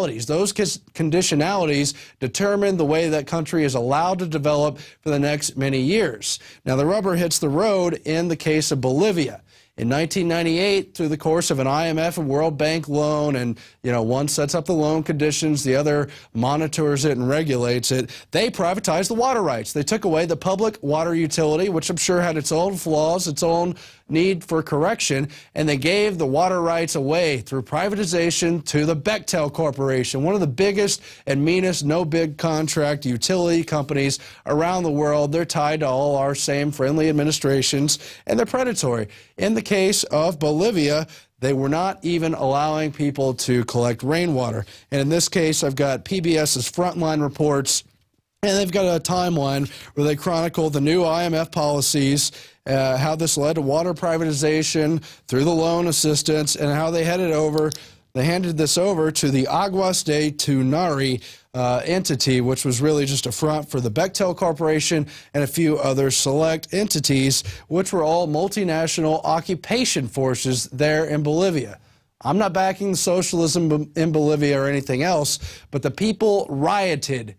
conditionalities. Those conditionalities determine the way that country is allowed to develop for the next many years. Now, the rubber hits the road in the case of Bolivia. In 1998, through the course of an IMF and World Bank loan, and one sets up the loan conditions, the other monitors it and regulates it, they privatized the water rights. They took away the public water utility, which I'm sure had its own flaws, its own need for correction, and they gave the water rights away through privatization to the Bechtel Corporation, one of the biggest and meanest no-bid contract utility companies around the world. They're tied to all our same friendly administrations, and they're predatory. In the case of Bolivia, they were not even allowing people to collect rainwater. And in this case, I've got PBS's Frontline reports, and they've got a timeline where they chronicle the new IMF policies, how this led to water privatization through the loan assistance, and how they handed this over to the Aguas de Tunari entity, which was really just a front for the Bechtel Corporation and a few other select entities, which were all multinational occupation forces there in Bolivia. I'm not backing socialism in Bolivia or anything else, but the people rioted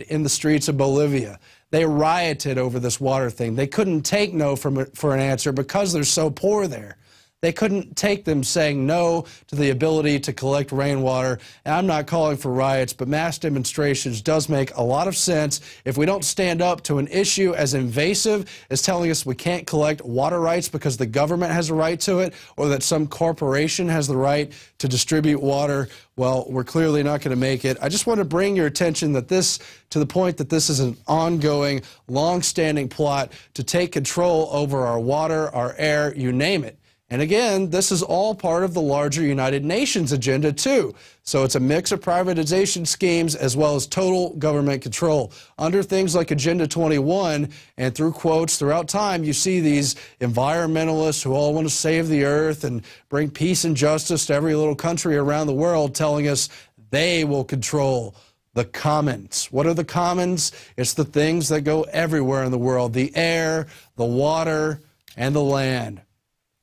in the streets of Bolivia. They rioted over this water thing. They couldn't take no for an answer because they're so poor there. They couldn't take them saying no to the ability to collect rainwater. And I'm not calling for riots, but mass demonstrations does make a lot of sense if we don't stand up to an issue as invasive as telling us we can't collect water rights because the government has a right to it, or that some corporation has the right to distribute water. Well, we're clearly not going to make it. I just want to bring your attention to the point that this is an ongoing, long-standing plot to take control over our water, our air, you name it. And again, this is all part of the larger United Nations agenda, too. So it's a mix of privatization schemes as well as total government control. Under things like Agenda 21, and through quotes throughout time, you see these environmentalists who all want to save the earth and bring peace and justice to every little country around the world telling us they will control the commons. What are the commons? It's the things that go everywhere in the world: the air, the water, and the land.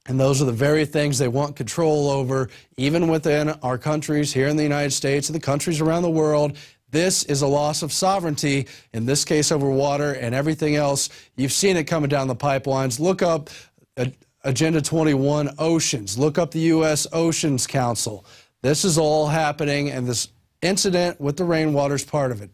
And those are the very things they want control over, even within our countries here in the United States and the countries around the world. This is a loss of sovereignty, in this case over water and everything else. You've seen it coming down the pipelines. Look up Agenda 21 Oceans. Look up the U.S. Oceans Council. This is all happening, and this incident with the rainwater is part of it.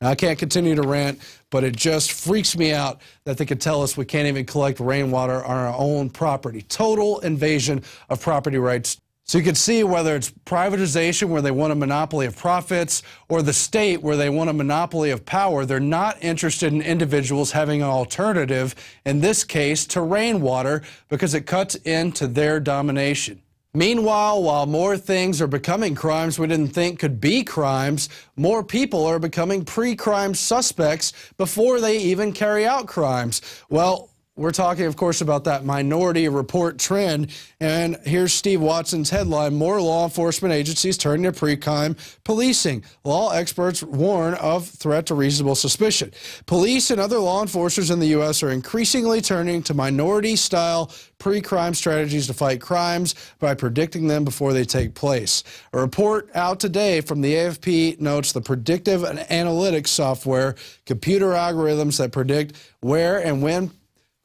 Now, I can't continue to rant, but it just freaks me out that they could tell us we can't even collect rainwater on our own property. Total invasion of property rights. So you can see whether it's privatization where they want a monopoly of profits, or the state where they want a monopoly of power, they're not interested in individuals having an alternative, in this case to rainwater, because it cuts into their domination. Meanwhile, while more things are becoming crimes we didn't think could be crimes, more people are becoming pre-crime suspects before they even carry out crimes. Well, we're talking, of course, about that Minority Report trend, and here's Steve Watson's headline: more law enforcement agencies turning to pre-crime policing. Law experts warn of threat to reasonable suspicion. Police and other law enforcers in the U.S. are increasingly turning to minority-style pre-crime strategies to fight crimes by predicting them before they take place. A report out today from the AFP notes the predictive and analytics software, computer algorithms that predict where and when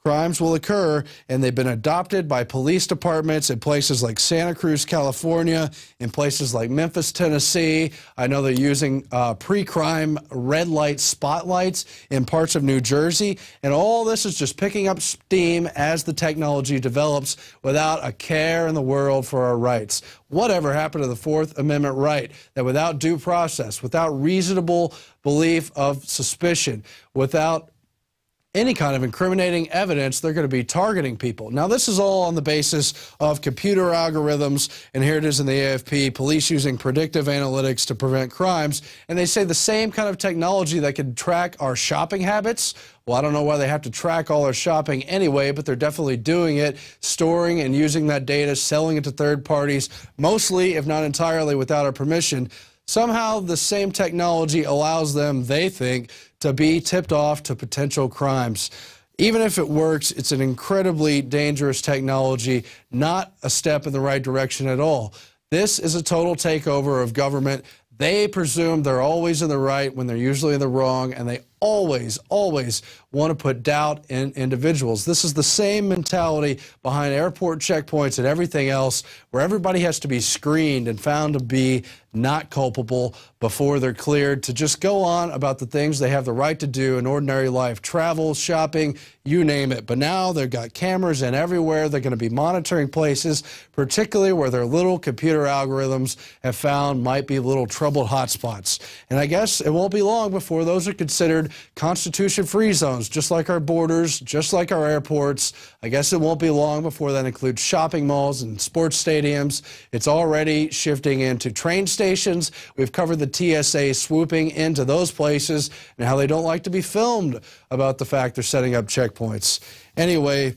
crimes will occur, and they've been adopted by police departments in places like Santa Cruz, California, in places like Memphis, Tennessee. I know they're using pre-crime red light spotlights in parts of New Jersey, and all this is just picking up steam as the technology develops without a care in the world for our rights. Whatever happened to the Fourth Amendment right that without due process, without reasonable belief of suspicion, without any kind of incriminating evidence, they're going to be targeting people? Now, this is all on the basis of computer algorithms, and here it is in the AFP, police using predictive analytics to prevent crimes, and they say the same kind of technology that can track our shopping habits. Well, I don't know why they have to track all our shopping anyway, but they're definitely doing it, storing and using that data, selling it to third parties, mostly, if not entirely, without our permission. Somehow the same technology allows them, they think, to be tipped off to potential crimes. Even if it works, it's an incredibly dangerous technology, not a step in the right direction at all. This is a total takeover of government. They presume they're always in the right when they're usually in the wrong, and they always want to put doubt in individuals. This is the same mentality behind airport checkpoints and everything else, where everybody has to be screened and found to be not culpable before they're cleared to just go on about the things they have the right to do in ordinary life, travel, shopping, you name it. But now they've got cameras in everywhere. They're going to be monitoring places, particularly where their little computer algorithms have found might be little troubled hotspots. And I guess it won't be long before those are considered Constitution-free zones, just like our borders, just like our airports. I guess it won't be long before that includes shopping malls and sports stadiums. It's already shifting into train stations. We've covered the TSA swooping into those places and how they don't like to be filmed about the fact they're setting up checkpoints. Anyway,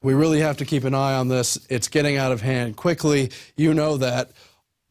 we really have to keep an eye on this. It's getting out of hand quickly. You know that.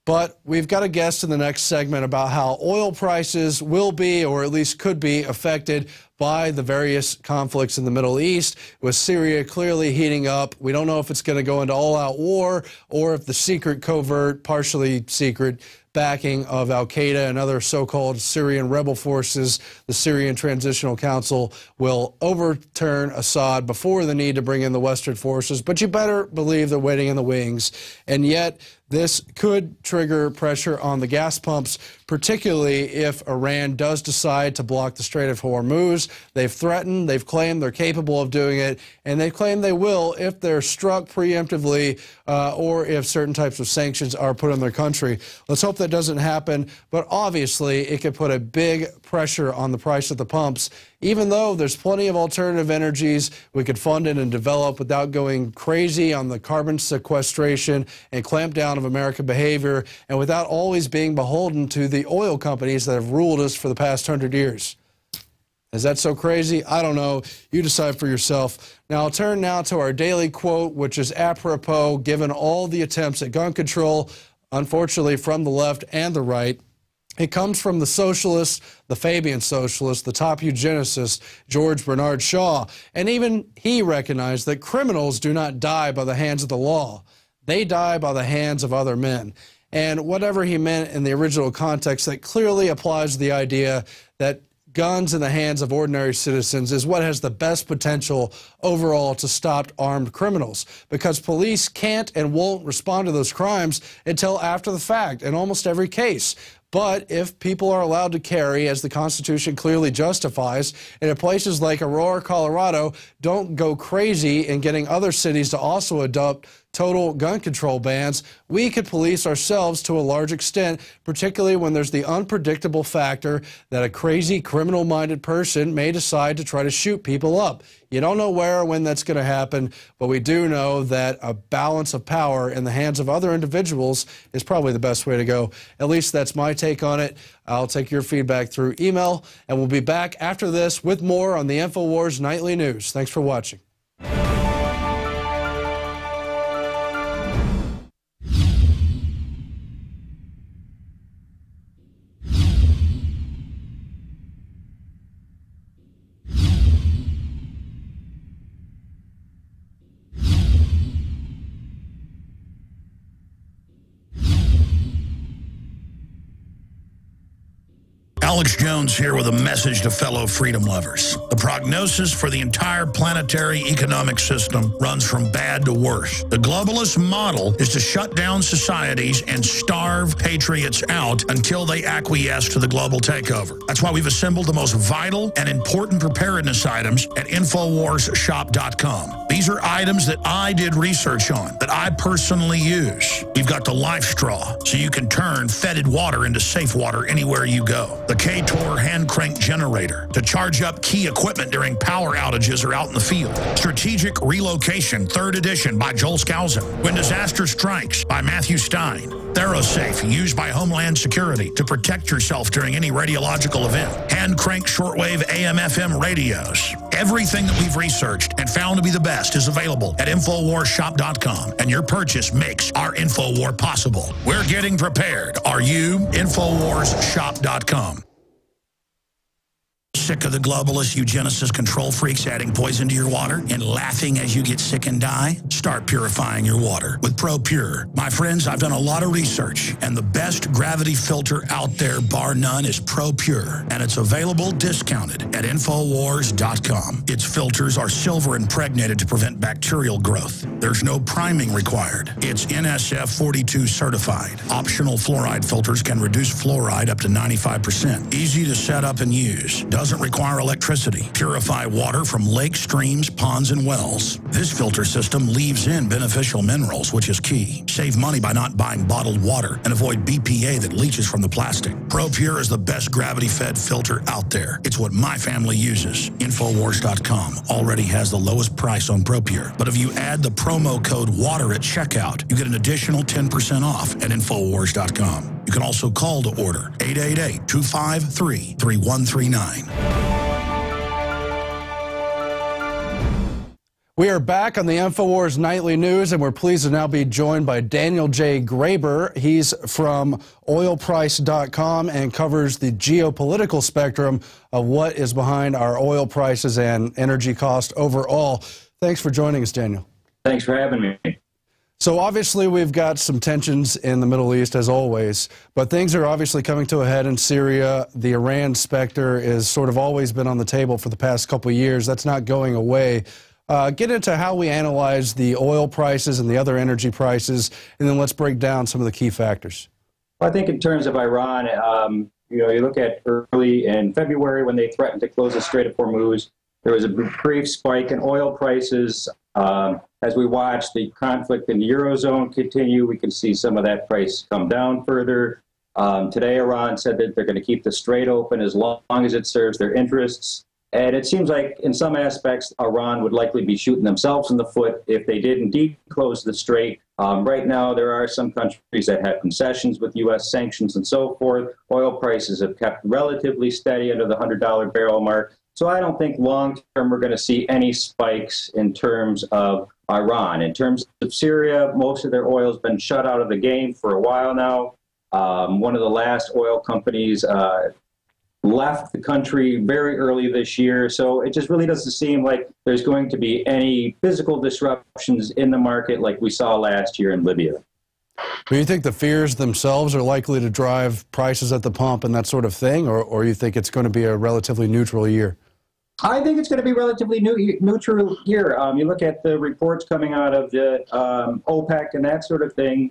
But we've got a guest in the next segment about how oil prices will be, or at least could be, affected by the various conflicts in the Middle East, with Syria clearly heating up. We don't know if it's going to go into all-out war or if the secret, covert, partially secret backing of al-Qaeda and other so-called Syrian rebel forces, the Syrian Transitional Council, will overturn Assad before the need to bring in the Western forces. But you better believe they're waiting in the wings. And yet, this could trigger pressure on the gas pumps, particularly if Iran does decide to block the Strait of Hormuz. They've threatened, they've claimed they're capable of doing it, and they claim they will if they're struck preemptively or if certain types of sanctions are put on their country. Let's hope that doesn't happen, but obviously it could put a big pressure on the price at the pumps, even though there's plenty of alternative energies we could fund it and develop without going crazy on the carbon sequestration and clamp down of American behavior, and without always being beholden to the oil companies that have ruled us for the past 100 years. Is that so crazy? I don't know. You decide for yourself. Now, I'll turn now to our daily quote, which is apropos given all the attempts at gun control, unfortunately from the left and the right. It comes from the socialist, the Fabian socialist, the top eugenicist, George Bernard Shaw. And even he recognized that criminals do not die by the hands of the law. They die by the hands of other men. And whatever he meant in the original context, that clearly applies to the idea that guns in the hands of ordinary citizens is what has the best potential overall to stop armed criminals, because police can't and won't respond to those crimes until after the fact in almost every case. But if people are allowed to carry, as the Constitution clearly justifies, and if places like Aurora, Colorado don't go crazy in getting other cities to also adopt total gun control bans, we could police ourselves to a large extent, particularly when there's the unpredictable factor that a crazy criminal-minded person may decide to try to shoot people up. You don't know where or when that's going to happen, but we do know that a balance of power in the hands of other individuals is probably the best way to go. At least that's my take on it. I'll take your feedback through email, and we'll be back after this with more on the INFOWARS Nightly News. Thanks for watching. Alex Jones here with a message to fellow freedom lovers. The prognosis for the entire planetary economic system runs from bad to worse. The globalist model is to shut down societies and starve patriots out until they acquiesce to the global takeover. That's why we've assembled the most vital and important preparedness items at INFOWARSShop.com. These are items that I did research on, that I personally use. We've got the life straw, so you can turn fetid water into safe water anywhere you go. The K-Tor hand crank generator to charge up key equipment during power outages or out in the field. Strategic Relocation, 3rd edition by Joel Skousen. When Disaster Strikes by Matthew Stein. ThyroSafe, used by Homeland Security to protect yourself during any radiological event. Hand crank shortwave AM/FM radios. Everything that we've researched and found to be the best is available at InfoWarsShop.com, and your purchase makes our InfoWar possible. We're getting prepared. Are you? InfoWarsShop.com. Sick of the globalist, eugenicist, control freaks adding poison to your water and laughing as you get sick and die? Start purifying your water with ProPure. My friends, I've done a lot of research, and the best gravity filter out there, bar none, is ProPure, and it's available discounted at INFOWARS.com. Its filters are silver impregnated to prevent bacterial growth. There's no priming required. It's NSF 42 certified. Optional fluoride filters can reduce fluoride up to 95%. Easy to set up and use. Doesn't require electricity. Purify water from lakes, streams, ponds, and wells. This filter system leaves in beneficial minerals, which is key. Save money by not buying bottled water and avoid BPA that leaches from the plastic. ProPure is the best gravity-fed filter out there. It's what my family uses. INFOWARS.com already has the lowest price on ProPure. But if you add the promo code WATER at checkout, you get an additional 10% off at INFOWARS.com. You can also call to order 888-253-3139. We are back on the InfoWars Nightly News, and we're pleased to now be joined by Daniel J. Graber. He's from oilprice.com and covers the geopolitical spectrum of what is behind our oil prices and energy cost overall. Thanks for joining us, Daniel. Thanks for having me. So obviously we've got some tensions in the Middle East, as always, but things are obviously coming to a head in Syria. The Iran specter has sort of always been on the table for the past couple of years. That's not going away. Get into how we analyze the oil prices and the other energy prices, and then let's break down some of the key factors. Well, I think in terms of Iran, you look at early in February when they threatened to close the Strait of Hormuz, there was a brief spike in oil prices. As we watch the conflict in the Eurozone continue, we can see some of that price come down further. Today, Iran said that they're going to keep the strait open as long as it serves their interests. And it seems like in some aspects, Iran would likely be shooting themselves in the foot if they did indeed close the strait. Right now, there are some countries that have concessions with U.S. sanctions and so forth. Oil prices have kept relatively steady under the $100 barrel mark. So I don't think long-term we're going to see any spikes in terms of Iran. In terms of Syria, most of their oil has been shut out of the game for a while now. One of the last oil companies left the country very early this year. So it just really doesn't seem like there's going to be any physical disruptions in the market like we saw last year in Libya. Do you think the fears themselves are likely to drive prices at the pump and that sort of thing, or you think it's going to be a relatively neutral year? I think it's going to be a relatively neutral year. You look at the reports coming out of the OPEC and that sort of thing.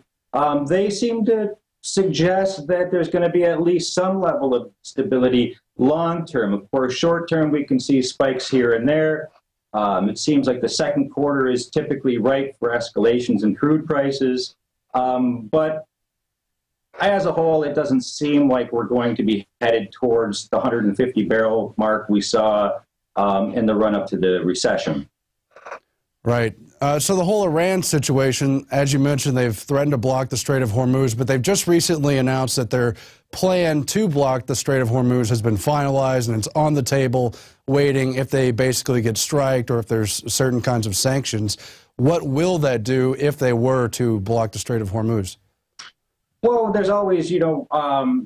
They seem to suggest that there's going to be at least some level of stability long term. Of course, short term, we can see spikes here and there. It seems like the second quarter is typically ripe for escalations in crude prices. But as a whole, it doesn't seem like we're going to be headed towards the 150 barrel mark we saw in the run up to the recession. Right. So the whole Iran situation, as you mentioned, they've threatened to block the Strait of Hormuz, but they've just recently announced that their plan to block the Strait of Hormuz has been finalized and it's on the table waiting if they basically get striked or if there's certain kinds of sanctions. What will that do if they were to block the Strait of Hormuz? Well, there's always,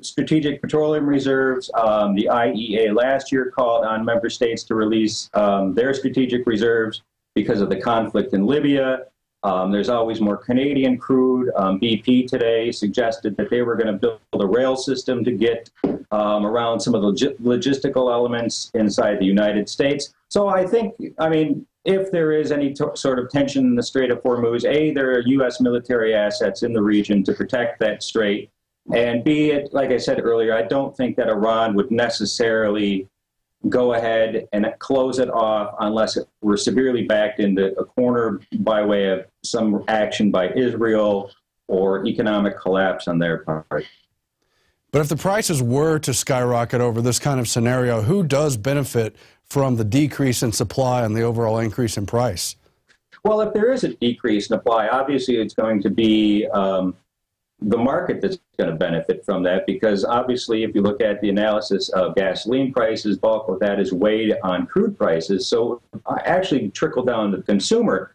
strategic petroleum reserves. The IEA last year called on member states to release their strategic reserves because of the conflict in Libya. There's always more Canadian crude. BP today suggested that they were going to build a rail system to get around some of the logistical elements inside the United States. So I think, if there is any sort of tension in the Strait of Hormuz, A, there are U.S. military assets in the region to protect that strait, and B, like I said earlier, I don't think that Iran would necessarily go ahead and close it off unless it were severely backed into a corner by way of some action by Israel or economic collapse on their part. But if the prices were to skyrocket over this kind of scenario, who does benefit from the decrease in supply and the overall increase in price? Well, if there is a decrease in supply, obviously it's going to be the market that's going to benefit from that, because obviously if you look at the analysis of gasoline prices, bulk of that is weighed on crude prices. So actually trickle down to the consumer.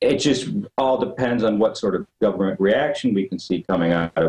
It just all depends on what sort of government reaction we can see coming out of